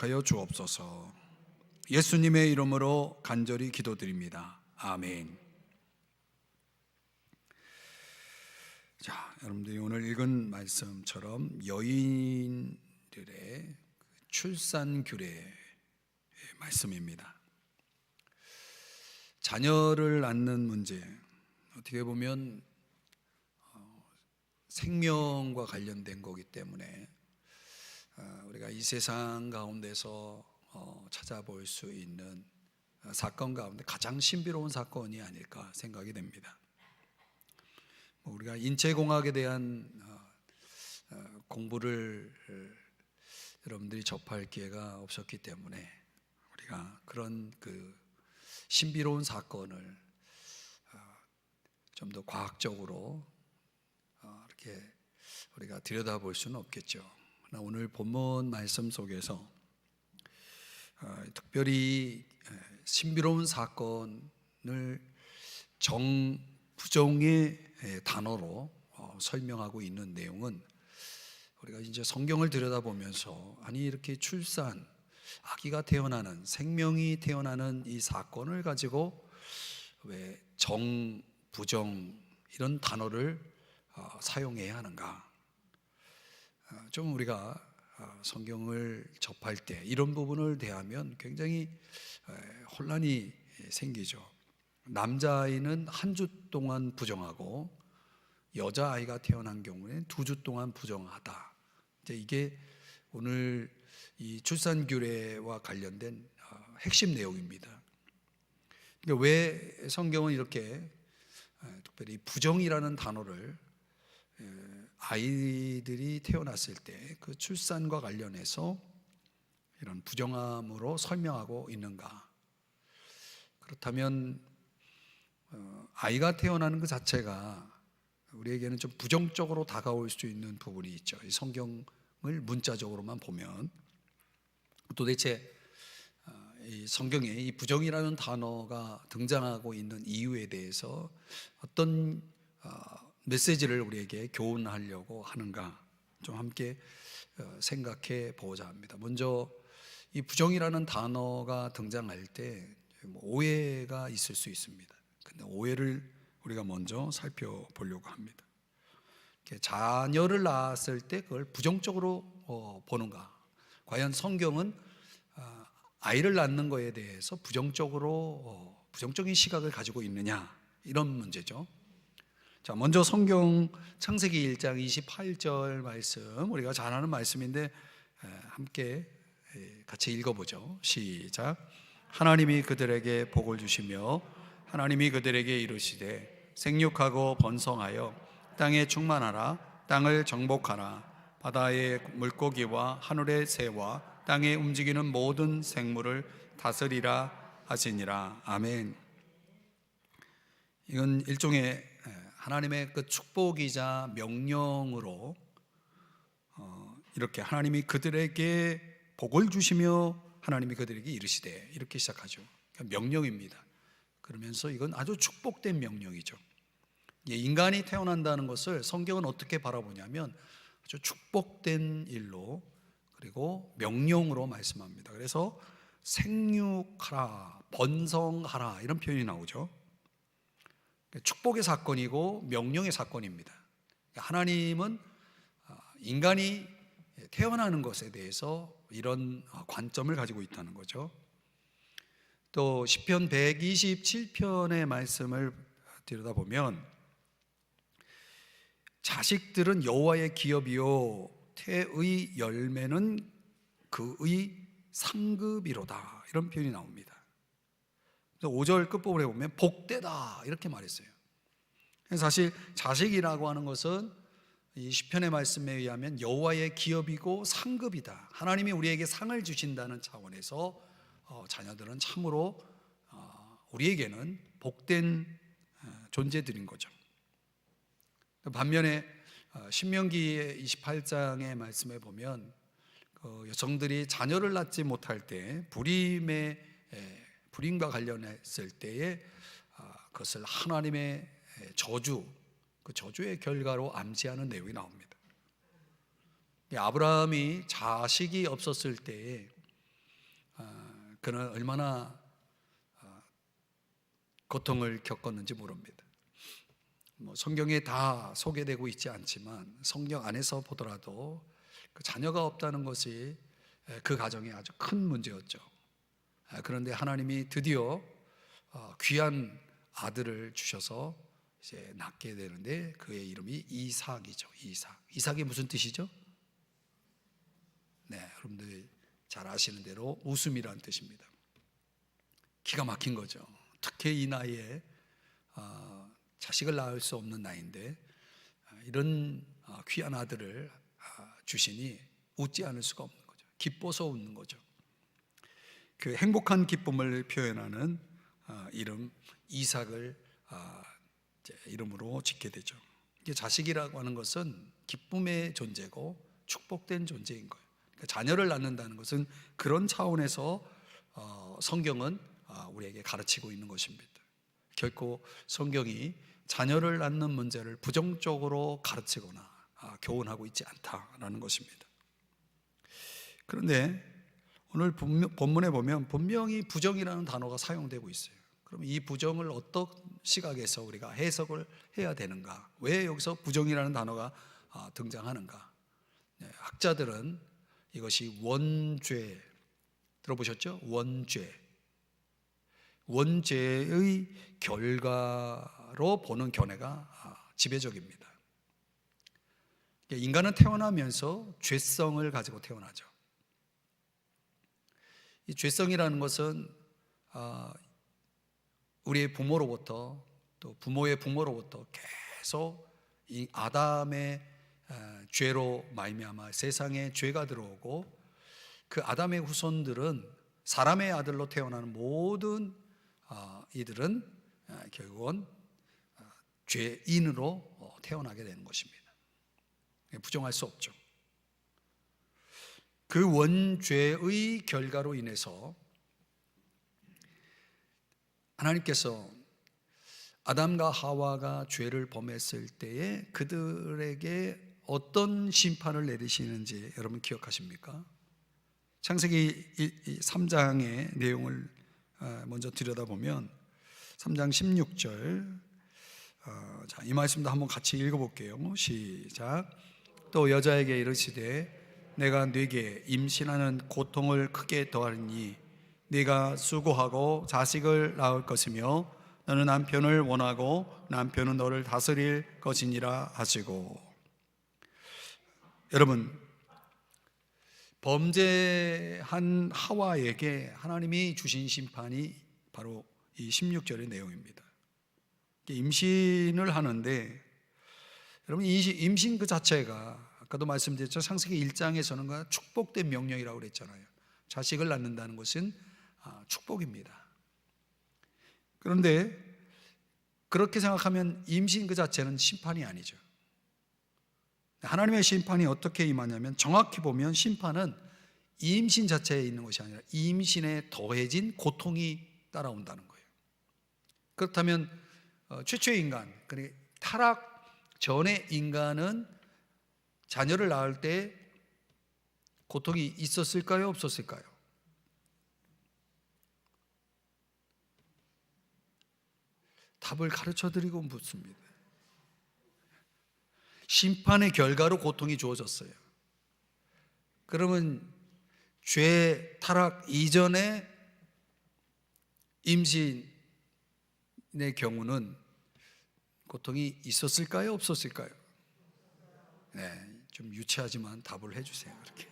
허락하여 주옵소서. 예수님의 이름으로 간절히 기도드립니다. 아멘. 자, 여러분들이 오늘 읽은 말씀처럼 여인들의 출산 규례의 말씀입니다. 자녀를 낳는 문제, 어떻게 보면 생명과 관련된 거기 때문에 우리가 이 세상 가운데서 찾아볼 수 있는 사건 가운데 가장 신비로운 사건이 아닐까 생각이 됩니다. 우리가 인체공학에 대한 공부를 여러분들이 접할 기회가 없었기 때문에 우리가 그런 그 신비로운 사건을 좀 더 과학적으로 이렇게 우리가 들여다볼 수는 없겠죠. 그러나 오늘 본문 말씀 속에서 특별히 신비로운 사건을 부정의 단어로 설명하고 있는 내용은 우리가 이제 성경을 들여다보면서 아니 이렇게 출산, 아기가 태어나는, 생명이 태어나는 이 사건을 가지고 왜 정, 부정 이런 단어를 사용해야 하는가? 좀 우리가 성경을 접할 때 이런 부분을 대하면 굉장히 혼란이 생기죠. 남자아이는 한 주 동안 부정하고 여자아이가 태어난 경우에는 2주 동안 부정하다. 이제 이게 오늘 이 출산 규례와 관련된 핵심 내용입니다. 그러니까 왜 성경은 이렇게 특별히 부정이라는 단어를 아이들이 태어났을 때 그 출산과 관련해서 이런 부정함으로 설명하고 있는가? 그렇다면 아이가 태어나는 그 자체가 우리에게는 좀 부정적으로 다가올 수 있는 부분이 있죠. 이 성경을 문자적으로만 보면 도대체 이 성경에 이 부정이라는 단어가 등장하고 있는 이유에 대해서 어떤 메시지를 우리에게 교훈하려고 하는가 좀 함께 생각해 보고자 합니다. 먼저 이 부정이라는 단어가 등장할 때 오해가 있을 수 있습니다. 근데 오해를 우리가 먼저 살펴보려고 합니다. 자녀를 낳았을 때 그걸 부정적으로 보는가? 과연 성경은 아이를 낳는 것에 대해서 부정적인 시각을 가지고 있느냐? 이런 문제죠. 자, 먼저 성경 창세기 1장 28절 말씀, 우리가 잘 아는 말씀인데 함께 같이 읽어보죠. 시작. 하나님이 그들에게 복을 주시며 하나님이 그들에게 이르시되 생육하고 번성하여 땅에 충만하라. 땅을 정복하라. 바다의 물고기와 하늘의 새와 땅에 움직이는 모든 생물을 다스리라 하시니라. 아멘. 이건 일종의 하나님의 그 축복이자 명령으로 이렇게 하나님이 그들에게 복을 주시며 하나님이 그들에게 이르시되 이렇게 시작하죠. 그러니까 명령입니다. 그러면서 이건 아주 축복된 명령이죠. 인간이 태어난다는 것을 성경은 어떻게 바라보냐면 아주 축복된 일로 그리고 명령으로 말씀합니다. 그래서 생육하라, 번성하라 이런 표현이 나오죠. 축복의 사건이고 명령의 사건입니다. 하나님은 인간이 태어나는 것에 대해서 이런 관점을 가지고 있다는 거죠. 또 시편 127편의 말씀을 들여다보면 자식들은 여호와의 기업이요 태의 열매는 그의 상급이로다 이런 표현이 나옵니다. 5절 끝부분에 보면 복되다 이렇게 말했어요. 사실 자식이라고 하는 것은 이 시편의 말씀에 의하면 여호와의 기업이고 상급이다. 하나님이 우리에게 상을 주신다는 차원에서 자녀들은 참으로 우리에게는 복된 존재들인 거죠. 반면에 신명기 28장의 말씀에 보면 여성들이 자녀를 낳지 못할 때 불임과 관련했을 때에 그것을 하나님의 저주, 그 저주의 결과로 암시하는 내용이 나옵니다. 아브라함이 자식이 없었을 때에 그는 얼마나 고통을 겪었는지 모릅니다. 성경에 다 소개되고 있지 않지만 성경 안에서 보더라도 그 자녀가 없다는 것이 그 가정의 아주 큰 문제였죠. 그런데 하나님이 드디어 귀한 아들을 주셔서 이제 낳게 되는데 그의 이름이 이삭이죠. 이삭이 무슨 뜻이죠? 네, 여러분들 잘 아시는 대로 웃음이라는 뜻입니다. 기가 막힌 거죠. 특히 이 나이에 자식을 낳을 수 없는 나이인데 이런 귀한 아들을 주시니 웃지 않을 수가 없는 거죠. 기뻐서 웃는 거죠. 그 행복한 기쁨을 표현하는 이름 이삭을 이름으로 짓게 되죠. 이게 자식이라고 하는 것은 기쁨의 존재고 축복된 존재인 거예요. 그러니까 자녀를 낳는다는 것은 그런 차원에서 성경은 우리에게 가르치고 있는 것입니다. 결코 성경이 자녀를 낳는 문제를 부정적으로 가르치거나 교훈하고 있지 않다라는 것입니다. 그런데 오늘 본문에 보면 분명히 부정이라는 단어가 사용되고 있어요. 그럼 이 부정을 어떤 시각에서 우리가 해석을 해야 되는가? 왜 여기서 부정이라는 단어가 등장하는가? 학자들은 이것이 원죄, 들어보셨죠? 원죄의 결과로 보는 견해가 지배적입니다. 인간은 태어나면서 죄성을 가지고 태어나죠. 이 죄성이라는 것은 우리의 부모로부터 또 부모의 부모로부터 계속 이 아담의 죄로 말미암아 세상에 죄가 들어오고 그 아담의 후손들은 사람의 아들로 태어나는 모든 이들은 결국은 죄인으로 태어나게 되는 것입니다. 부정할 수 없죠. 그 원죄의 결과로 인해서 하나님께서 아담과 하와가 죄를 범했을 때에 그들에게 어떤 심판을 내리시는지 여러분 기억하십니까? 창세기 3장의 내용을 먼저 들여다보면 3장 16절 이 말씀도 한번 같이 읽어볼게요. 시작. 또 여자에게 이르시되 내가 네게 임신하는 고통을 크게 더하리니 네가 수고하고 자식을 낳을 것이며 너는 남편을 원하고 남편은 너를 다스릴 것이니라 하시고. 여러분, 범죄한 하와에게 하나님이 주신 심판이 바로 이 16절의 내용입니다. 임신을 하는데 여러분 임신 그 자체가 아까도 말씀드렸죠. 창세기 1장에서는 축복된 명령이라고 그랬잖아요. 자식을 낳는다는 것은 축복입니다. 그런데 그렇게 생각하면 임신 그 자체는 심판이 아니죠. 하나님의 심판이 어떻게 임하냐면 정확히 보면 심판은 임신 자체에 있는 것이 아니라 임신에 더해진 고통이 따라온다는 거예요. 그렇다면 최초의 인간, 그러니까 타락 전의 인간은 자녀를 낳을 때 고통이 있었을까요? 없었을까요? 답을 가르쳐드리고 묻습니다. 심판의 결과로 고통이 주어졌어요. 그러면 죄 타락 이전에 임신의 경우는 고통이 있었을까요? 없었을까요? 네, 좀 유치하지만 답을 해주세요. 이렇게.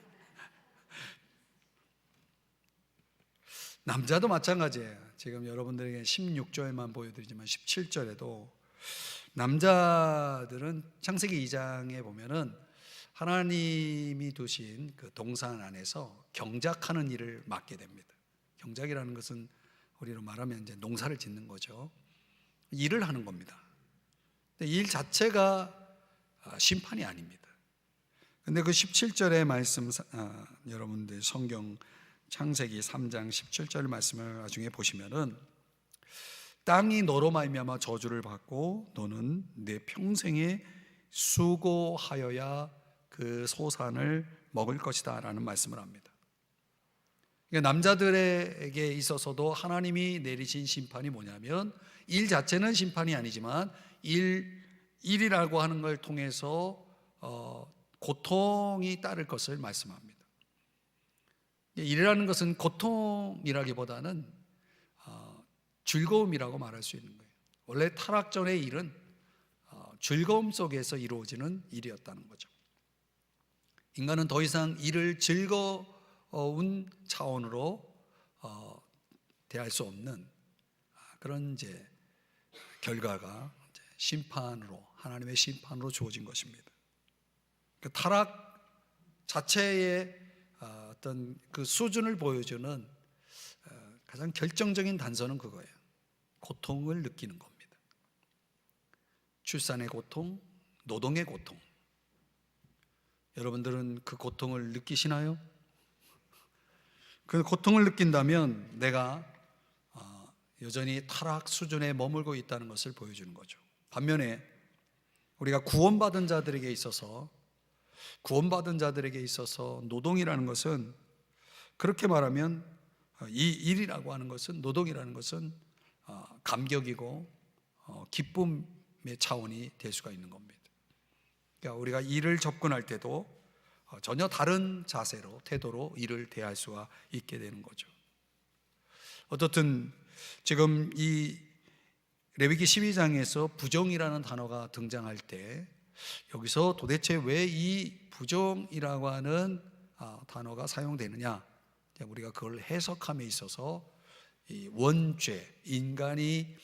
남자도 마찬가지예요. 지금 여러분들에게 16절만 보여드리지만 17절에도 남자들은 창세기 2장에 보면은 하나님이 두신 그 동산 안에서 경작하는 일을 맡게 됩니다. 경작이라는 것은 우리로 말하면 이제 농사를 짓는 거죠. 일을 하는 겁니다. 일 자체가 심판이 아닙니다. 근데 그 17절의 말씀, 여러분들 성경 창세기 3장 17절 말씀을 나중에 보시면은 땅이 너로 말미암아 저주를 받고 너는 내 평생에 수고하여야 그 소산을 먹을 것이다 라는 말씀을 합니다. 그러니까 남자들에게 있어서도 하나님이 내리신 심판이 뭐냐면, 일 자체는 심판이 아니지만 일이라고 하는 걸 통해서 고통이 따를 것을 말씀합니다. 일이라는 것은 고통이라기보다는 즐거움이라고 말할 수 있는 거예요. 원래 타락 전의 일은 즐거움 속에서 이루어지는 일이었다는 거죠. 인간은 더 이상 일을 즐거운 차원으로 대할 수 없는 그런 이제 결과가 이제 심판으로, 하나님의 심판으로 주어진 것입니다. 그 타락 자체의 어떤 그 수준을 보여주는 가장 결정적인 단서는 그거예요. 고통을 느끼는 겁니다. 출산의 고통, 노동의 고통. 여러분들은 그 고통을 느끼시나요? 그 고통을 느낀다면 내가 여전히 타락 수준에 머물고 있다는 것을 보여주는 거죠. 반면에 우리가 구원받은 자들에게 있어서 노동이라는 것은, 그렇게 말하면 이 일이라고 하는 것은, 노동이라는 것은 감격이고 기쁨의 차원이 될 수가 있는 겁니다. 그러니까 우리가 일을 접근할 때도 전혀 다른 자세로, 태도로 일을 대할 수가 있게 되는 거죠. 어떻든 지금 이 레위기 12장에서 부정이라는 단어가 등장할 때, 여기서 도대체 왜 이 부정이라고 하는 단어가 사용되느냐, 우리가 그걸 해석함에 있어서 이 원죄, 인간이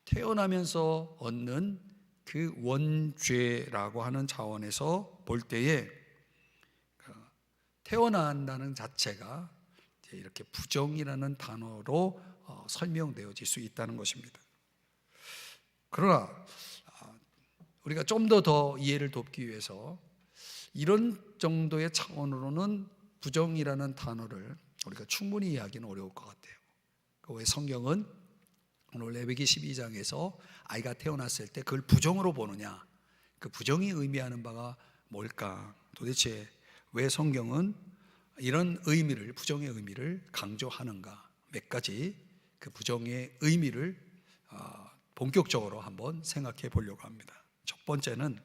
태어나면서 얻는 그 원죄라고 하는 차원에서 볼 때에, 태어난다는 자체가 이렇게 부정이라는 단어로 설명되어질 수 있다는 것입니다. 그러나 우리가 좀 더 이해를 돕기 위해서 이런 정도의 차원으로는 부정이라는 단어를 우리가 충분히 이해하기는 어려울 것 같아요. 왜 성경은 오늘 레위기 12장에서 아이가 태어났을 때 그걸 부정으로 보느냐, 그 부정이 의미하는 바가 뭘까? 도대체 왜 성경은 이런 의미를, 부정의 의미를 강조하는가? 몇 가지 그 부정의 의미를 본격적으로 한번 생각해 보려고 합니다. 첫 번째는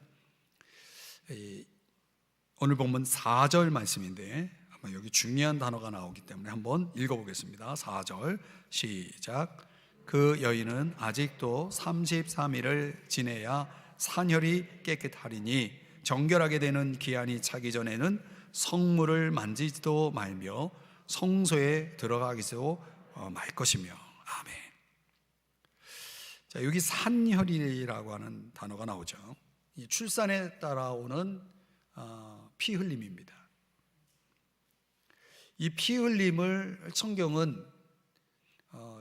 오늘 본문 4절 말씀인데, 아마 여기 중요한 단어가 나오기 때문에 한번 읽어보겠습니다. 4절 시작. 그 여인은 아직도 33일을 지내야 산혈이 깨끗하리니 정결하게 되는 기한이 차기 전에는 성물을 만지지도 말며 성소에 들어가기도 말 것이며. 아멘. 자, 여기 산혈이라고 하는 단어가 나오죠. 이 출산에 따라오는 피 흘림입니다. 이 피 흘림을 성경은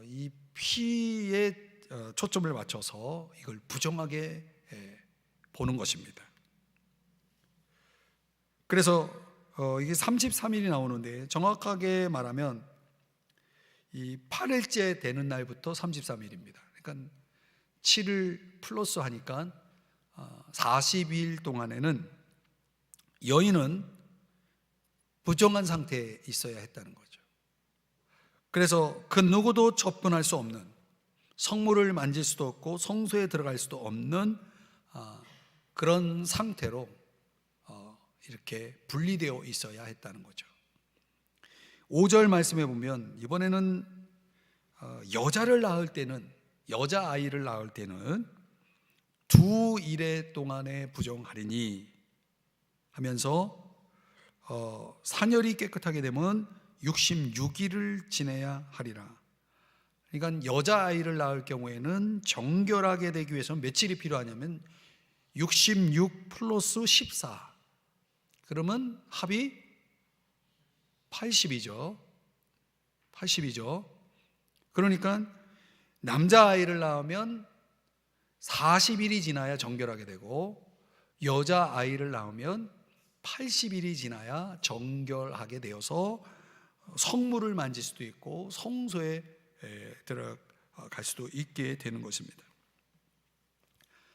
이 피에 초점을 맞춰서 이걸 부정하게 보는 것입니다. 그래서 이게 33일이 나오는데, 정확하게 말하면 이 8일째 되는 날부터 33일입니다. 그러니까 7을 플러스 하니까 40일 동안에는 여인은 부정한 상태에 있어야 했다는 거죠. 그래서 그 누구도 접근할 수 없는, 성물을 만질 수도 없고 성소에 들어갈 수도 없는 그런 상태로 이렇게 분리되어 있어야 했다는 거죠. 5절 말씀에 보면, 이번에는 여자아이를 낳을 때는 2일에 동안에 부정하리니 하면서 산혈이 깨끗하게 되면 66일을 지내야 하리라. 그러니까 여자아이를 낳을 경우에는 정결하게 되기 위해서는 며칠이 필요하냐면 66 플러스 14, 그러면 합이 80이죠. 그러니까 남자아이를 낳으면 40일이 지나야 정결하게 되고, 여자아이를 낳으면 80일이 지나야 정결하게 되어서 성물을 만질 수도 있고 성소에 들어갈 수도 있게 되는 것입니다.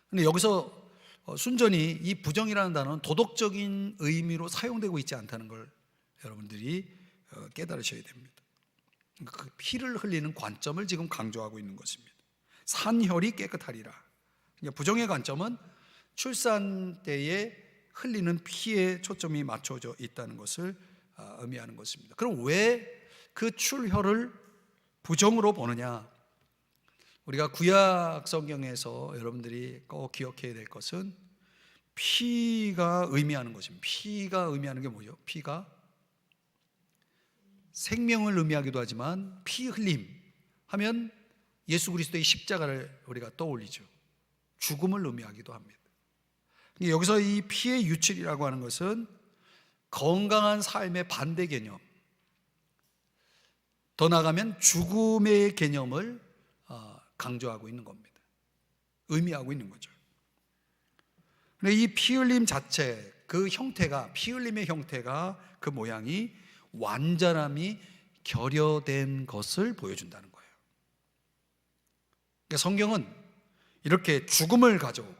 그런데 여기서 순전히 이 부정이라는 단어는 도덕적인 의미로 사용되고 있지 않다는 걸 여러분들이 깨달으셔야 됩니다. 그 피를 흘리는 관점을 지금 강조하고 있는 것입니다. 산혈이 깨끗하리라. 그러니까 부정의 관점은 출산 때에 흘리는 피에 초점이 맞춰져 있다는 것을 의미하는 것입니다. 그럼 왜 그 출혈을 부정으로 보느냐? 우리가 구약 성경에서 여러분들이 꼭 기억해야 될 것은 피가 의미하는 것입니다. 피가 의미하는 게 뭐죠? 피가 생명을 의미하기도 하지만 피 흘림 하면 예수 그리스도의 십자가를 우리가 떠올리죠. 죽음을 의미하기도 합니다. 여기서 이 피의 유출이라고 하는 것은 건강한 삶의 반대 개념, 더 나아가면 죽음의 개념을 강조하고 있는 겁니다. 의미하고 있는 거죠. 근데 이 피 흘림 자체, 그 형태가, 피 흘림의 형태가, 그 모양이 완전함이 결여된 것을 보여준다는 거예요. 그러니까 성경은 이렇게 죽음을 가져오고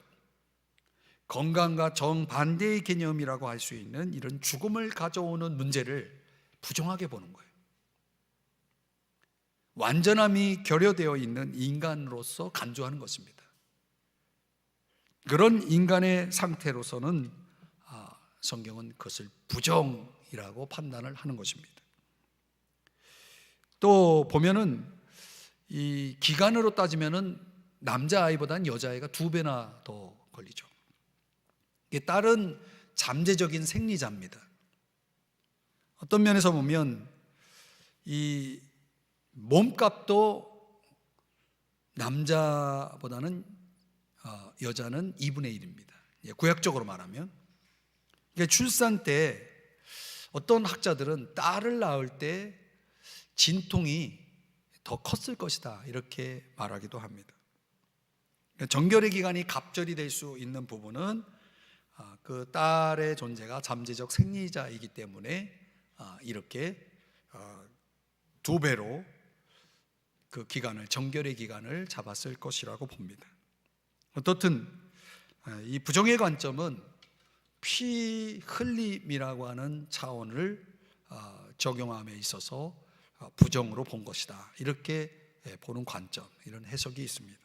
건강과 정반대의 개념이라고 할 수 있는 이런 죽음을 가져오는 문제를 부정하게 보는 거예요. 완전함이 결여되어 있는 인간으로서 간주하는 것입니다. 그런 인간의 상태로서는 성경은 그것을 부정이라고 판단을 하는 것입니다. 또 보면은 이 기간으로 따지면은 남자아이보다는 여자아이가 2배나 더 걸리죠. 이게 딸은 잠재적인 생리자입니다. 어떤 면에서 보면 이 몸값도 남자보다는 여자는 2분의 1입니다. 구약적으로 말하면. 그러니까 출산 때 어떤 학자들은 딸을 낳을 때 진통이 더 컸을 것이다 이렇게 말하기도 합니다. 정결의 기간이 갑절이 될 수 있는 부분은 그 딸의 존재가 잠재적 생리자이기 때문에 이렇게 2배로 그 기간을, 정결의 기간을 잡았을 것이라고 봅니다. 어떻든 이 부정의 관점은 피 흘림이라고 하는 차원을 적용함에 있어서 부정으로 본 것이다 이렇게 보는 관점, 이런 해석이 있습니다.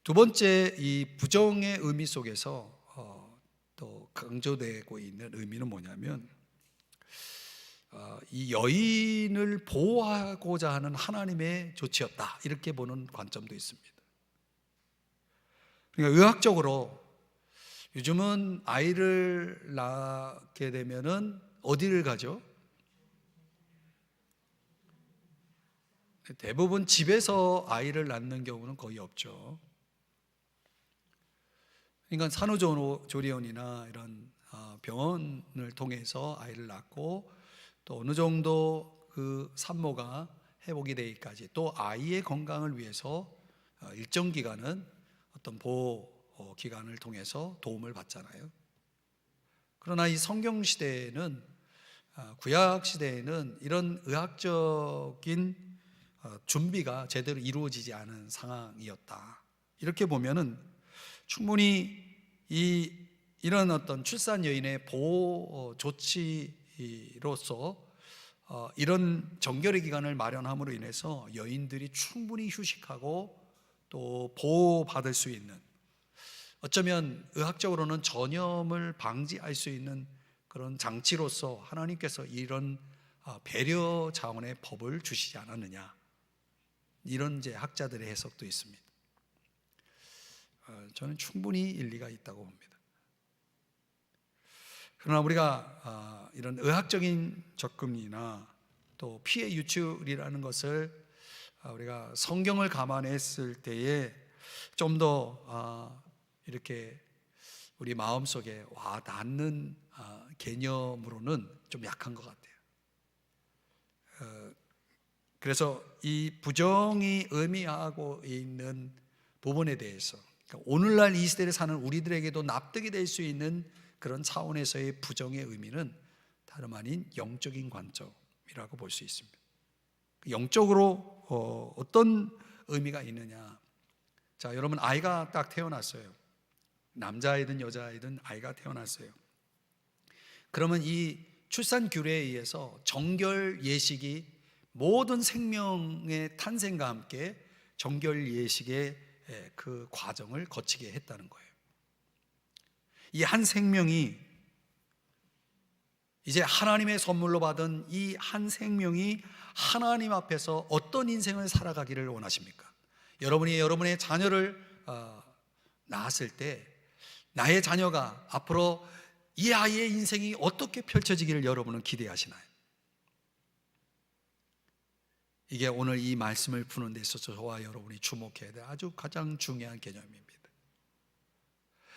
두 번째, 이 부정의 의미 속에서 또 강조되고 있는 의미는 뭐냐면 이 여인을 보호하고자 하는 하나님의 조치였다 이렇게 보는 관점도 있습니다. 그러니까 의학적으로 요즘은 아이를 낳게 되면은 어디를 가죠? 대부분 집에서 아이를 낳는 경우는 거의 없죠. 그러니까 산후조리원이나 이런 병원을 통해서 아이를 낳고 또 어느 정도 그 산모가 회복이 되기까지 또 아이의 건강을 위해서 일정 기간은 어떤 보호 기간을 통해서 도움을 받잖아요. 그러나 이 성경 시대에는, 구약 시대에는 이런 의학적인 준비가 제대로 이루어지지 않은 상황이었다. 이렇게 보면은 충분히 이런 어떤 출산 여인의 보호 조치로서 이런 정결의 기간을 마련함으로 인해서 여인들이 충분히 휴식하고 또 보호받을 수 있는, 어쩌면 의학적으로는 전염을 방지할 수 있는 그런 장치로서 하나님께서 이런 배려 차원의 법을 주시지 않았느냐, 이런 이제 학자들의 해석도 있습니다. 저는 충분히 일리가 있다고 봅니다. 그러나 우리가 이런 의학적인 접근이나 또 피해 유출이라는 것을 우리가 성경을 감안했을 때에 좀 더 이렇게 우리 마음속에 와 닿는 개념으로는 좀 약한 것 같아요. 그래서 이 부정이 의미하고 있는 부분에 대해서, 그러니까 오늘날 이 시대를 사는 우리들에게도 납득이 될 수 있는 그런 차원에서의 부정의 의미는 다름 아닌 영적인 관점이라고 볼 수 있습니다. 영적으로 어떤 의미가 있느냐? 자, 여러분, 아이가 딱 태어났어요. 남자아이든 여자아이든 아이가 태어났어요. 그러면 이 출산 규례에 의해서 정결 예식이 모든 생명의 탄생과 함께 정결 예식의 그 과정을 거치게 했다는 거예요. 이 한 생명이, 이제 하나님의 선물로 받은 이 한 생명이 하나님 앞에서 어떤 인생을 살아가기를 원하십니까? 여러분이 여러분의 자녀를 낳았을 때 나의 자녀가 앞으로 이 아이의 인생이 어떻게 펼쳐지기를 여러분은 기대하시나요? 이게 오늘 이 말씀을 푸는 데 있어서 저와 여러분이 주목해야 될 아주 가장 중요한 개념입니다.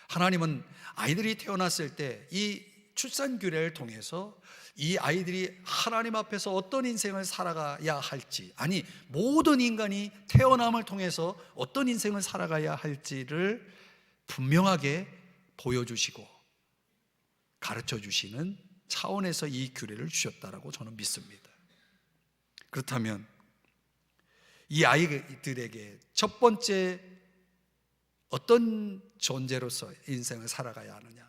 하나님은 아이들이 태어났을 때 이 출산 규례를 통해서 이 아이들이 하나님 앞에서 어떤 인생을 살아가야 할지, 아니 모든 인간이 태어남을 통해서 어떤 인생을 살아가야 할지를 분명하게 보여주시고 가르쳐 주시는 차원에서 이 규례를 주셨다라고 저는 믿습니다. 그렇다면 이 아이들에게 첫 번째 어떤 존재로서 인생을 살아가야 하느냐,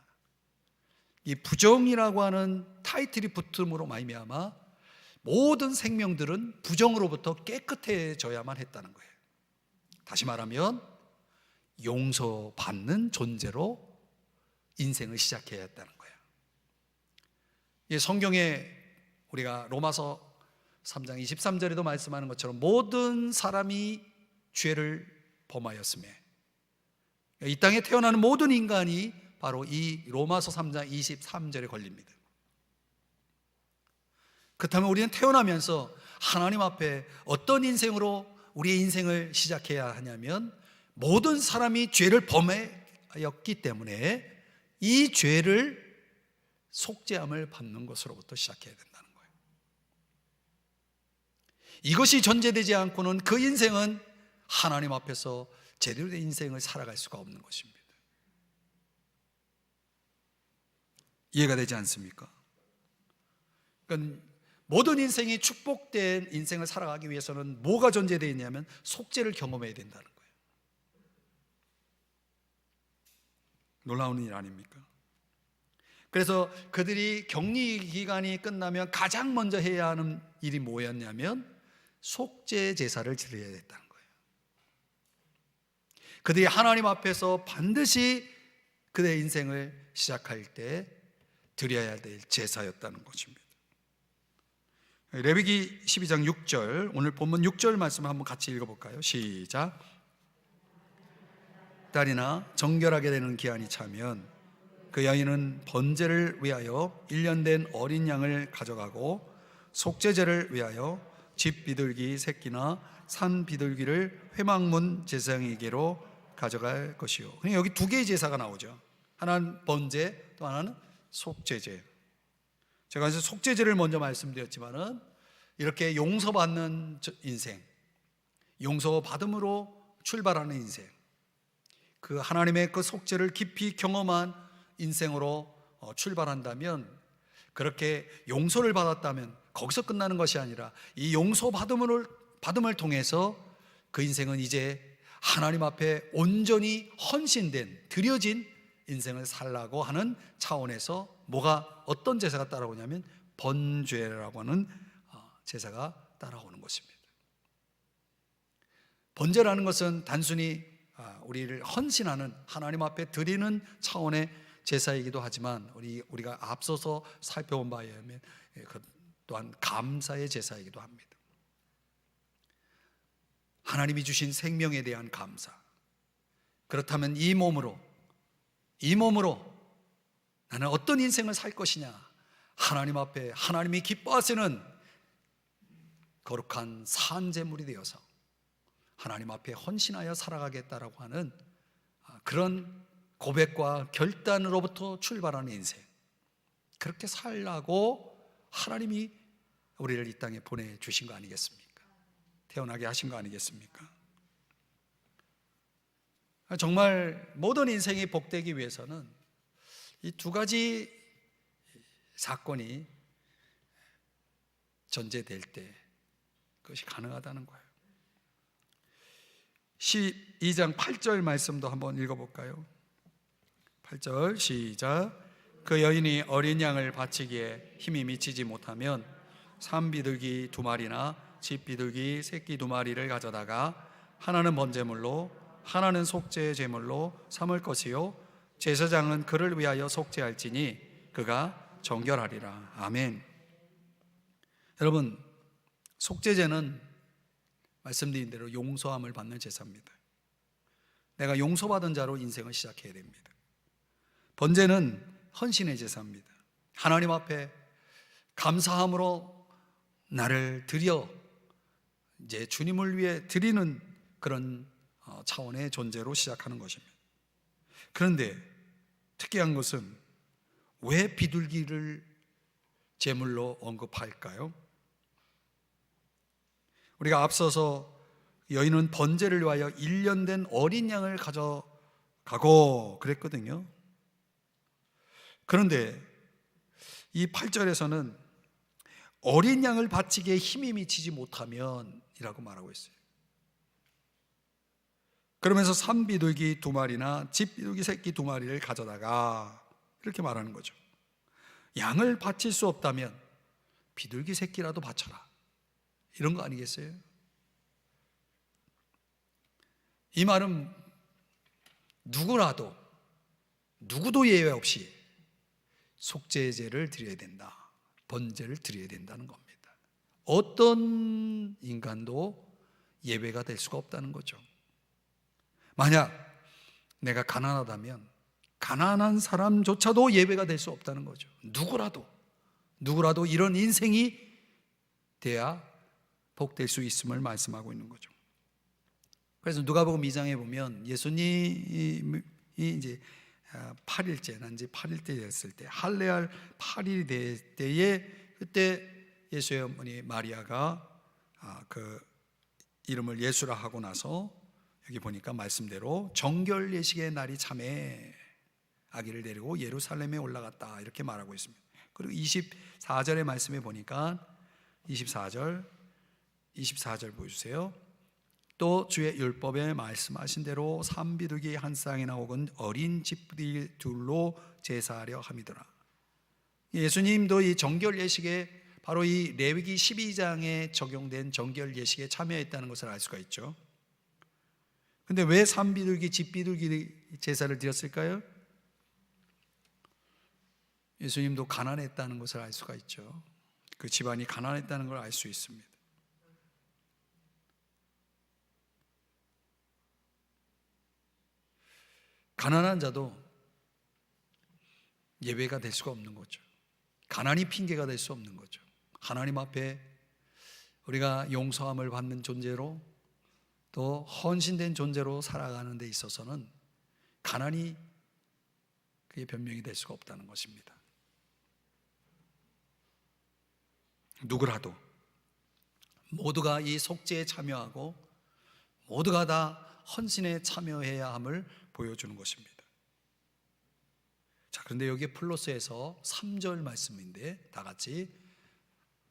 이 부정이라고 하는 타이틀이 붙음으로 말미암아 모든 생명들은 부정으로부터 깨끗해져야만 했다는 거예요. 다시 말하면 용서받는 존재로 인생을 시작해야 했다는 거예요. 이 성경에 우리가 로마서 3장 23절에도 말씀하는 것처럼 모든 사람이 죄를 범하였으며, 이 땅에 태어나는 모든 인간이 바로 이 로마서 3장 23절에 걸립니다. 그렇다면 우리는 태어나면서 하나님 앞에 어떤 인생으로 우리의 인생을 시작해야 하냐면, 모든 사람이 죄를 범하였기 때문에 이 죄를 속죄함을 받는 것으로부터 시작해야 된다는 거예요. 이것이 전제되지 않고는 그 인생은 하나님 앞에서 제대로 된 인생을 살아갈 수가 없는 것입니다. 이해가 되지 않습니까? 그러니까 모든 인생이 축복된 인생을 살아가기 위해서는 뭐가 전제되어 있냐면 속죄를 경험해야 된다는 거예요. 놀라운 일 아닙니까? 그래서 그들이 격리 기간이 끝나면 가장 먼저 해야 하는 일이 뭐였냐면 속죄 제사를 드려야 됐다는 거예요. 그들이 하나님 앞에서 반드시 그들의 인생을 시작할 때 드려야 될 제사였다는 것입니다. 레위기 12장 6절, 오늘 본문 6절 말씀을 한번 같이 읽어볼까요? 시작. 달이나 정결하게 되는 기한이 차면 그 여인은 번제를 위하여 1년 된 어린 양을 가져가고 속죄제를 위하여 집 비둘기 새끼나 산 비둘기를 회막문 제사장에게로 가져갈 것이요. 여기 두 개의 제사가 나오죠. 하나는 번제, 또 하나는 속죄제. 제가 이제 속죄제를 먼저 말씀드렸지만은 이렇게 용서받는 인생, 용서받음으로 출발하는 인생, 그 하나님의 그 속죄를 깊이 경험한 인생으로 출발한다면, 그렇게 용서를 받았다면 거기서 끝나는 것이 아니라 이 용서받음을 통해서 그 인생은 이제 하나님 앞에 온전히 헌신된, 드려진 인생을 살라고 하는 차원에서 어떤 제사가 따라오냐면 번제라고 하는 제사가 따라오는 것입니다. 번제라는 것은 단순히 우리를 헌신하는, 하나님 앞에 드리는 차원의 제사이기도 하지만 우리가 앞서서 살펴본 바에 의하면 또한 감사의 제사이기도 합니다. 하나님이 주신 생명에 대한 감사. 그렇다면 이 몸으로 나는 어떤 인생을 살 것이냐, 하나님 앞에 하나님이 기뻐하시는 거룩한 산제물이 되어서 하나님 앞에 헌신하여 살아가겠다라고 하는 그런 고백과 결단으로부터 출발하는 인생, 그렇게 살라고 하나님이 우리를 이 땅에 보내주신 거 아니겠습니까? 태어나게 하신 거 아니겠습니까? 정말 모든 인생이 복되기 위해서는 이 두 가지 사건이 전제될 때 그것이 가능하다는 거예요. 12장 8절 말씀도 한번 읽어볼까요? 8절 시작. 그 여인이 어린 양을 바치기에 힘이 미치지 못하면 산비둘기 2마리나 집 비둘기 새끼 2마리를 가져다가 하나는 번제물로 하나는 속죄 제물로 삼을 것이요 제사장은 그를 위하여 속죄할지니 그가 정결하리라. 아멘. 여러분, 속죄제는 말씀드린 대로 용서함을 받는 제사입니다. 내가 용서받은 자로 인생을 시작해야 됩니다. 번제는 헌신의 제사입니다. 하나님 앞에 감사함으로 나를 드려 이제 주님을 위해 드리는 그런 차원의 존재로 시작하는 것입니다. 그런데 특이한 것은 왜 비둘기를 제물로 언급할까요? 우리가 앞서서 여인은 번제를 위하여 1년 된 어린 양을 가져가고 그랬거든요. 그런데 이 8절에서는 어린 양을 바치기에 힘이 미치지 못하면 이라고 말하고 있어요. 그러면서 산비둘기 2마리나 집비둘기 새끼 2마리를 가져다가 이렇게 말하는 거죠. 양을 바칠 수 없다면 비둘기 새끼라도 바쳐라, 이런 거 아니겠어요? 이 말은 누구도 예외 없이 속죄제를 드려야 된다, 번제를 드려야 된다는 겁니다. 어떤 인간도 예외가 될 수가 없다는 거죠. 만약 내가 가난하다면 가난한 사람조차도 예외가 될 수 없다는 거죠. 누구라도 이런 인생이 돼야 복될 수 있음을 말씀하고 있는 거죠. 그래서 누가복음 2장에 보면 예수님이 이제 8일째, 난지 8일째 됐을 때, 할례할 8일이 될 때에, 그때 예수의 어머니 마리아가 그 이름을 예수라 하고 나서 여기 보니까 말씀대로 정결 예식의 날이 참에 아기를 데리고 예루살렘에 올라갔다, 이렇게 말하고 있습니다. 그리고 24절의 말씀에 보니까 24절 보여주세요. 또 주의 율법에 말씀하신 대로 산비둘기 한 쌍이나 혹은 어린 집들 둘로 제사하려 함이더라. 예수님도 이 정결 예식에, 바로 이 레위기 12장에 적용된 정결 예식에 참여했다는 것을 알 수가 있죠. 근데 왜 산비둘기, 집비둘기 제사를 드렸을까요? 예수님도 가난했다는 것을 알 수가 있죠. 그 집안이 가난했다는 걸 알 수 있습니다. 가난한 자도 예외가 될 수가 없는 거죠. 가난이 핑계가 될 수 없는 거죠. 하나님 앞에 우리가 용서함을 받는 존재로, 또 헌신된 존재로 살아가는 데 있어서는 가난이 그게 변명이 될 수가 없다는 것입니다. 누구라도 모두가 이 속죄에 참여하고 모두가 다 헌신에 참여해야 함을 보여주는 것입니다. 자, 그런데 여기에 플러스에서 3절 말씀인데 다 같이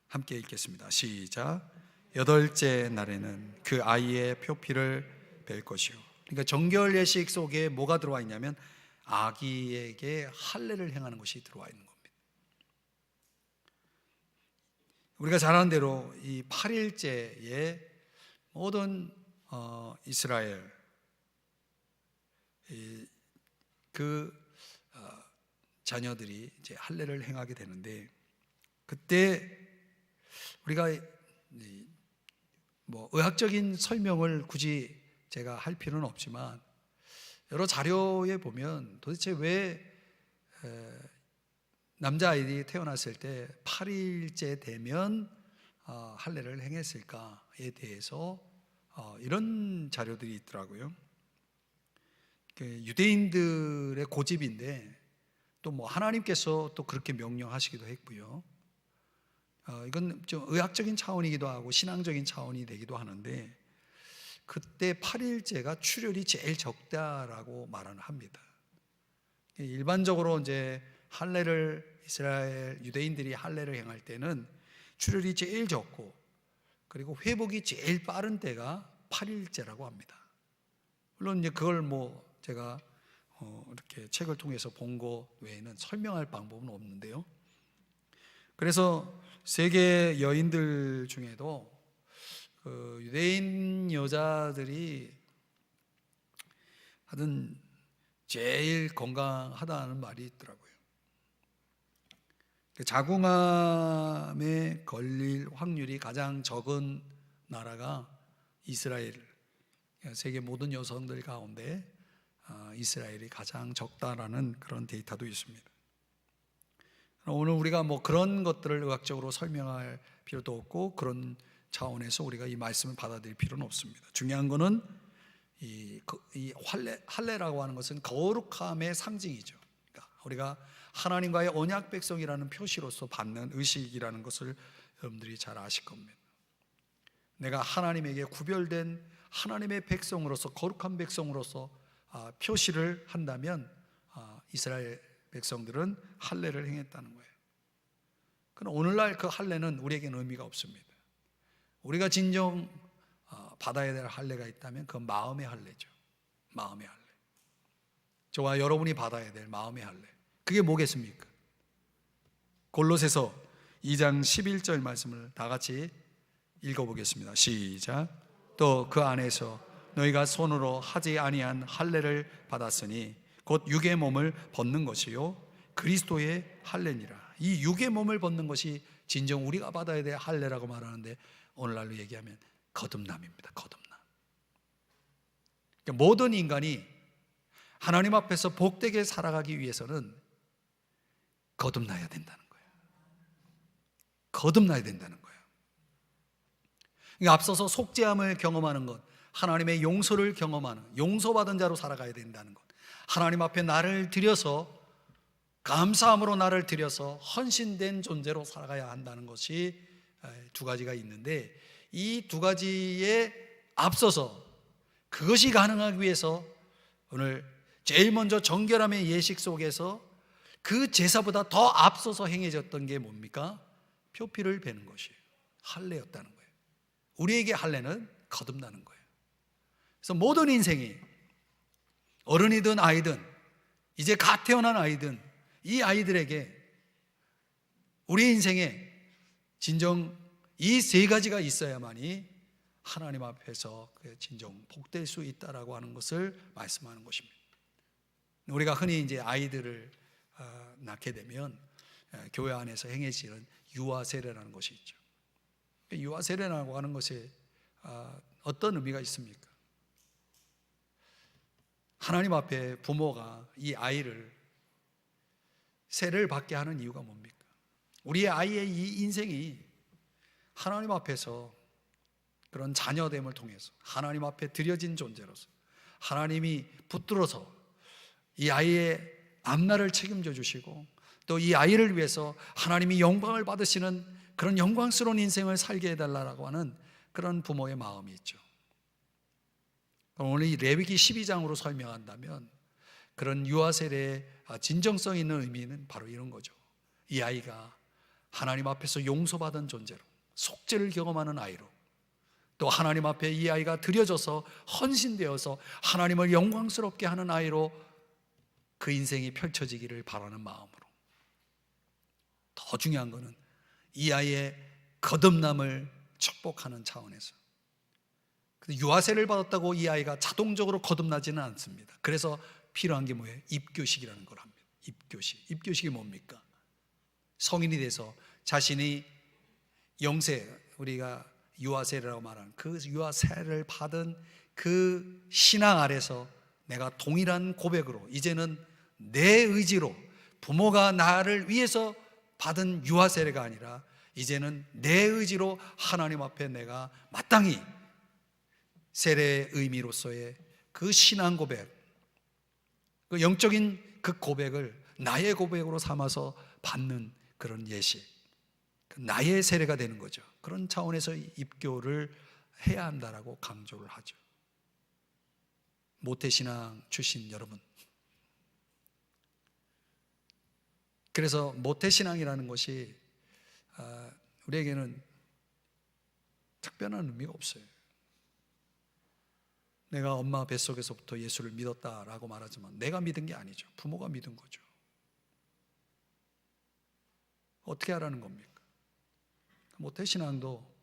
함께 읽겠습니다. 시작. 8째 날에는 그 아이의 표피를 뺄 것이요. 그러니까 정결 예식 속에 뭐가 들어와 있냐면 아기에게 할례를 행하는 것이 들어와 있는 겁니다. 우리가 잘 아는 대로 이 8일째에 모든 이스라엘 그 자녀들이 이제 할례를 행하게 되는데, 그때 우리가 뭐 의학적인 설명을 굳이 제가 할 필요는 없지만 여러 자료에 보면 도대체 왜 남자아이들이 태어났을 때 8일째 되면 할례를 행했을까에 대해서 이런 자료들이 있더라고요. 유대인들의 고집인데 또 뭐 하나님께서 또 그렇게 명령하시기도 했고요. 이건 좀 의학적인 차원이기도 하고 신앙적인 차원이 되기도 하는데, 그때 8일째가 출혈이 제일 적다라고 말을 합니다. 일반적으로 이제 할례를 이스라엘 유대인들이 할례를 행할 때는 출혈이 제일 적고 그리고 회복이 제일 빠른 때가 8일째라고 합니다. 물론 이제 그걸 뭐 제가 이렇게 책을 통해서 본 거 외에는 설명할 방법은 없는데요. 그래서 세계 여인들 중에도 그 유대인 여자들이 하여튼 제일 건강하다는 말이 있더라고요. 자궁암에 걸릴 확률이 가장 적은 나라가 이스라엘. 세계 모든 여성들 가운데 이스라엘이 가장 적다라는 그런 데이터도 있습니다. 오늘 우리가 뭐 그런 것들을 의학적으로 설명할 필요도 없고 그런 차원에서 우리가 이 말씀을 받아들일 필요는 없습니다. 중요한 것은 이 할례라고 하는 것은 거룩함의 상징이죠. 그러니까 우리가 하나님과의 언약 백성이라는 표시로서 받는 의식이라는 것을 여러분들이 잘 아실 겁니다. 내가 하나님에게 구별된 하나님의 백성으로서, 거룩한 백성으로서 표시를 한다면 이스라엘 백성들은 할례를 행했다는 거예요. 그러나 오늘날 그 할례는 우리에게는 의미가 없습니다. 우리가 진정 받아야 될 할례가 있다면 그건 마음의 할례죠. 마음의 할례. 저와 여러분이 받아야 될 마음의 할례. 그게 뭐겠습니까? 골로새서 2장 11절 말씀을 다 같이 읽어보겠습니다. 시작. 또 그 안에서 너희가 손으로 하지 아니한 할례를 받았으니 곧 육의 몸을 벗는 것이요 그리스도의 할례니라. 이 육의 몸을 벗는 것이 진정 우리가 받아야 될 할례라고 말하는데 오늘날로 얘기하면 거듭남입니다. 거듭남. 그러니까 모든 인간이 하나님 앞에서 복되게 살아가기 위해서는 거듭나야 된다는 거예요. 거듭나야 된다는 거예요. 그러니까 앞서서 속죄함을 경험하는 것, 하나님의 용서를 경험하는, 용서받은 자로 살아가야 된다는 것, 하나님 앞에 나를 드려서 감사함으로 나를 드려서 헌신된 존재로 살아가야 한다는 것이 두 가지가 있는데, 이 두 가지에 앞서서 그것이 가능하기 위해서 오늘 제일 먼저 정결함의 예식 속에서 그 제사보다 더 앞서서 행해졌던 게 뭡니까? 표피를 베는 것이에요. 할례였다는 거예요. 우리에게 할례는 거듭나는 거예요. 그래서 모든 인생이 어른이든 아이든 이제 갓 태어난 아이든 이 아이들에게 우리 인생에 진정 이 세 가지가 있어야만이 하나님 앞에서 진정 복될 수 있다라고 하는 것을 말씀하는 것입니다. 우리가 흔히 이제 아이들을 낳게 되면 교회 안에서 행해지는 유아 세례라는 것이 있죠. 유아 세례라고 하는 것에 어떤 의미가 있습니까? 하나님 앞에 부모가 이 아이를 세례를 받게 하는 이유가 뭡니까? 우리의 아이의 이 인생이 하나님 앞에서 그런 자녀됨을 통해서 하나님 앞에 드려진 존재로서 하나님이 붙들어서 이 아이의 앞날을 책임져 주시고 또 이 아이를 위해서 하나님이 영광을 받으시는 그런 영광스러운 인생을 살게 해달라고 하는 그런 부모의 마음이 있죠. 오늘 이 레위기 12장으로 설명한다면 그런 유아 세례의 진정성 있는 의미는 바로 이런 거죠. 이 아이가 하나님 앞에서 용서받은 존재로 속죄를 경험하는 아이로 또 하나님 앞에 이 아이가 드려져서 헌신되어서 하나님을 영광스럽게 하는 아이로 그 인생이 펼쳐지기를 바라는 마음으로 더 중요한 것은 이 아이의 거듭남을 축복하는 차원에서 유아세를 받았다고 이 아이가 자동적으로 거듭나지는 않습니다. 그래서 필요한 게 뭐예요? 입교식이라는 걸 합니다. 입교식. 입교식이 뭡니까? 성인이 돼서 자신이 영세, 우리가 유아세례라고 말하는 그 유아세례를 받은 그 신앙 아래서 내가 동일한 고백으로 이제는 내 의지로 부모가 나를 위해서 받은 유아세례가 아니라 이제는 내 의지로 하나님 앞에 내가 마땅히 세례의 의미로서의 그 신앙 고백, 그 영적인 그 고백을 나의 고백으로 삼아서 받는 그런 예식, 나의 세례가 되는 거죠. 그런 차원에서 입교를 해야 한다라고 강조를 하죠. 모태신앙 출신 여러분, 그래서 모태신앙이라는 것이 우리에게는 특별한 의미가 없어요. 내가 엄마 뱃속에서부터 예수를 믿었다라고 말하지만 내가 믿은 게 아니죠. 부모가 믿은 거죠. 어떻게 하라는 겁니까? 모태신앙도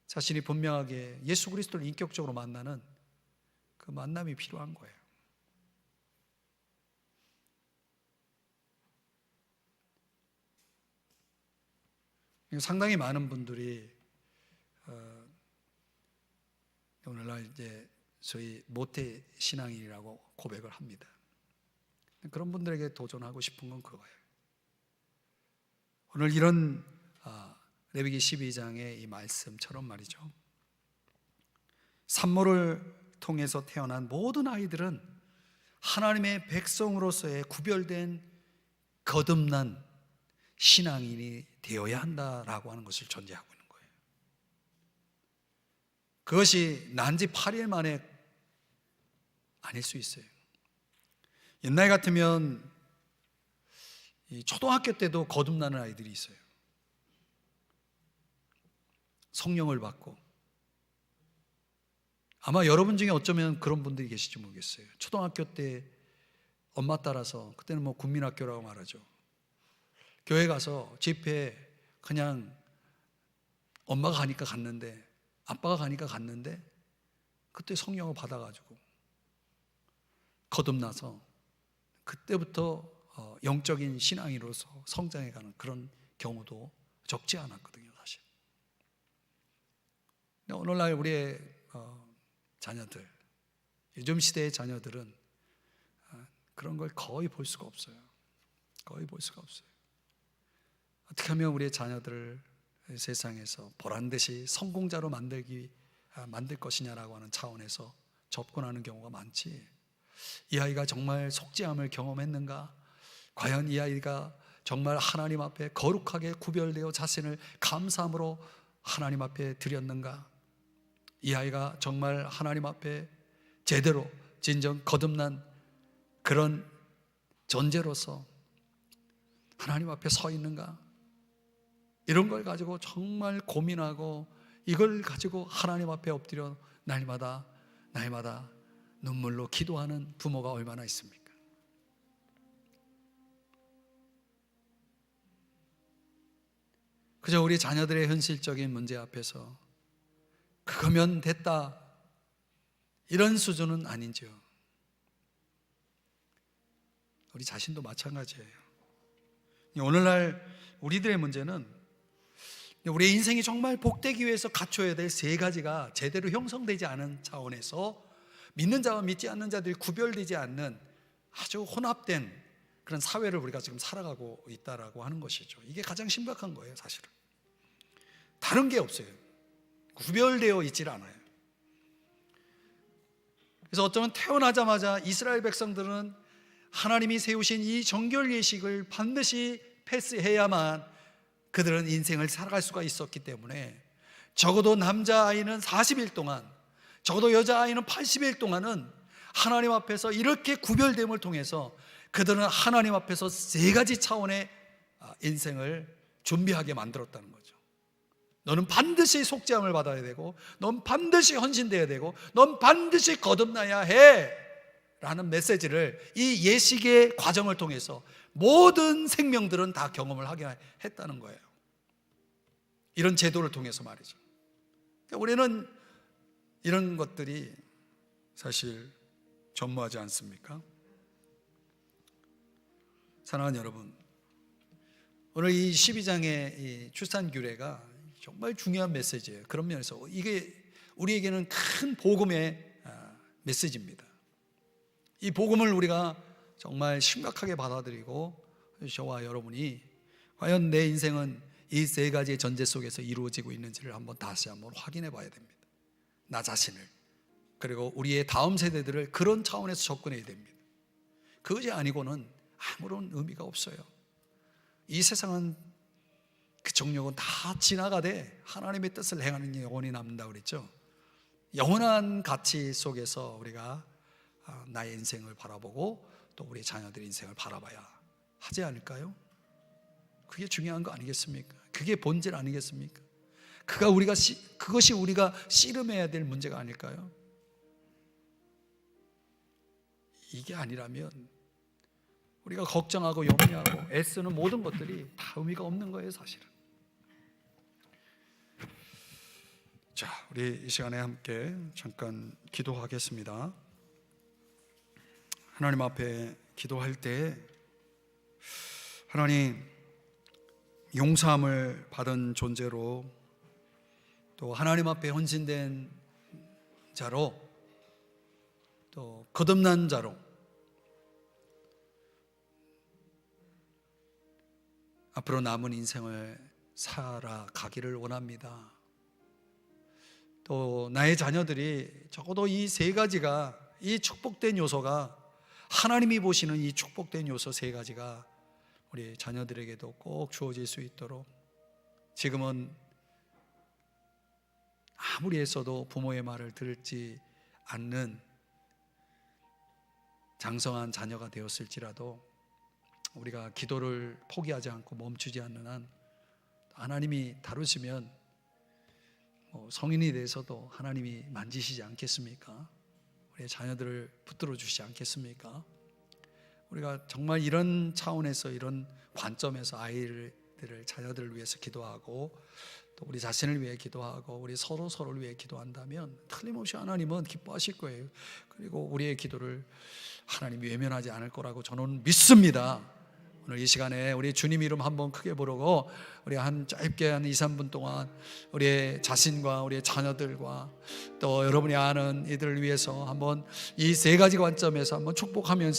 자신이 분명하게 예수 그리스도를 인격적으로 만나는 그 만남이 필요한 거예요. 상당히 많은 분들이 오늘날 이제 저희 모태 신앙인이라고 고백을 합니다. 그런 분들에게 도전하고 싶은 건 그거예요. 오늘 이런 레위기 12장의 이 말씀처럼 말이죠, 산모를 통해서 태어난 모든 아이들은 하나님의 백성으로서의 구별된 거듭난 신앙인이 되어야 한다라고 하는 것을 전제하고 있는 거예요. 그것이 난지 8일 만에 아닐 수 있어요. 옛날 같으면 이 초등학교 때도 거듭나는 아이들이 있어요. 성령을 받고. 아마 여러분 중에 어쩌면 그런 분들이 계실지 모르겠어요. 초등학교 때 엄마 따라서, 그때는 뭐 국민학교라고 말하죠, 교회 가서 집회 그냥 엄마가 가니까 갔는데, 아빠가 가니까 갔는데, 그때 성령을 받아가지고 거듭나서 그때부터 영적인 신앙인으로서 성장해가는 그런 경우도 적지 않았거든요, 사실. 오늘날 우리의 자녀들, 요즘 시대의 자녀들은 그런 걸 거의 볼 수가 없어요. 거의 볼 수가 없어요. 어떻게 하면 우리의 자녀들을 세상에서 보란듯이 성공자로 만들 것이냐라고 하는 차원에서 접근하는 경우가 많지, 이 아이가 정말 속죄함을 경험했는가? 과연 이 아이가 정말 하나님 앞에 거룩하게 구별되어 자신을 감사함으로 하나님 앞에 드렸는가? 이 아이가 정말 하나님 앞에 제대로 진정 거듭난 그런 존재로서 하나님 앞에 서 있는가? 이런 걸 가지고 정말 고민하고, 이걸 가지고 하나님 앞에 엎드려 날마다 눈물로 기도하는 부모가 얼마나 있습니까? 그저 우리 자녀들의 현실적인 문제 앞에서 그거면 됐다, 이런 수준은 아닌지요. 우리 자신도 마찬가지예요. 오늘날 우리들의 문제는 우리의 인생이 정말 복되기 위해서 갖춰야 될 세 가지가 제대로 형성되지 않은 차원에서 믿는 자와 믿지 않는 자들이 구별되지 않는 아주 혼합된 그런 사회를 우리가 지금 살아가고 있다라고 하는 것이죠. 이게 가장 심각한 거예요, 사실은. 다른 게 없어요. 구별되어 있질 않아요. 그래서 어쩌면 태어나자마자 이스라엘 백성들은 하나님이 세우신 이 정결 예식을 반드시 패스해야만 그들은 인생을 살아갈 수가 있었기 때문에, 적어도 남자아이는 40일 동안, 적어도 여자아이는 80일 동안은 하나님 앞에서 이렇게 구별됨을 통해서 그들은 하나님 앞에서 세 가지 차원의 인생을 준비하게 만들었다는 거죠. 너는 반드시 속죄함을 받아야 되고, 넌 반드시 헌신돼야 되고, 넌 반드시 거듭나야 해 라는 메시지를 이 예식의 과정을 통해서 모든 생명들은 다 경험을 하게 했다는 거예요. 이런 제도를 통해서 말이죠. 우리는 이런 것들이 사실 전무하지 않습니까? 사랑하는 여러분, 오늘 이 12장의 이 출산 규례가 정말 중요한 메시지예요. 그런 면에서 이게 우리에게는 큰 복음의 메시지입니다. 이 복음을 우리가 정말 심각하게 받아들이고, 저와 여러분이 과연 내 인생은 이 세 가지의 전제 속에서 이루어지고 있는지를 다시 한번 확인해 봐야 됩니다. 나 자신을, 그리고 우리의 다음 세대들을 그런 차원에서 접근해야 됩니다. 그것이 아니고는 아무런 의미가 없어요. 이 세상은 그 정욕은 다 지나가되 하나님의 뜻을 행하는 영혼이 남는다고 그랬죠. 영원한 가치 속에서 우리가 나의 인생을 바라보고 또 우리 자녀들의 인생을 바라봐야 하지 않을까요? 그게 중요한 거 아니겠습니까? 그게 본질 아니겠습니까? 그것이 우리가 씨름해야 될 문제가 아닐까요? 이게 아니라면 우리가 걱정하고 염려하고 애쓰는 모든 것들이 다 의미가 없는 거예요, 사실은. 자, 우리 이 시간에 함께 잠깐 기도하겠습니다. 하나님 앞에 기도할 때 하나님, 용서함을 받은 존재로, 또 하나님 앞에 헌신된 자로, 또 거듭난 자로 앞으로 남은 인생을 살아가기를 원합니다. 또 나의 자녀들이 적어도 이 세 가지가, 이 축복된 요소가, 하나님이 보시는 이 축복된 요소 세 가지가 우리 자녀들에게도 꼭 주어질 수 있도록, 지금은 아무리 했어도 부모의 말을 들지 않는 장성한 자녀가 되었을지라도 우리가 기도를 포기하지 않고 멈추지 않는 한 하나님이 다루시면 성인이 돼서도 하나님이 만지시지 않겠습니까? 우리 자녀들을 붙들어 주시지 않겠습니까? 우리가 정말 이런 차원에서, 이런 관점에서 아이들을, 자녀들을 위해서 기도하고, 또 우리 자신을 위해 기도하고, 우리 서로를 위해 기도한다면 틀림없이 하나님은 기뻐하실 거예요. 그리고 우리의 기도를 하나님이 외면하지 않을 거라고 저는 믿습니다. 오늘 이 시간에 우리 주님 이름 한번 크게 부르고, 우리 짧게 한 2, 3분 동안 우리의 자신과 우리의 자녀들과 또 여러분이 아는 이들을 위해서 한번 이 세 가지 관점에서 한번 축복하면서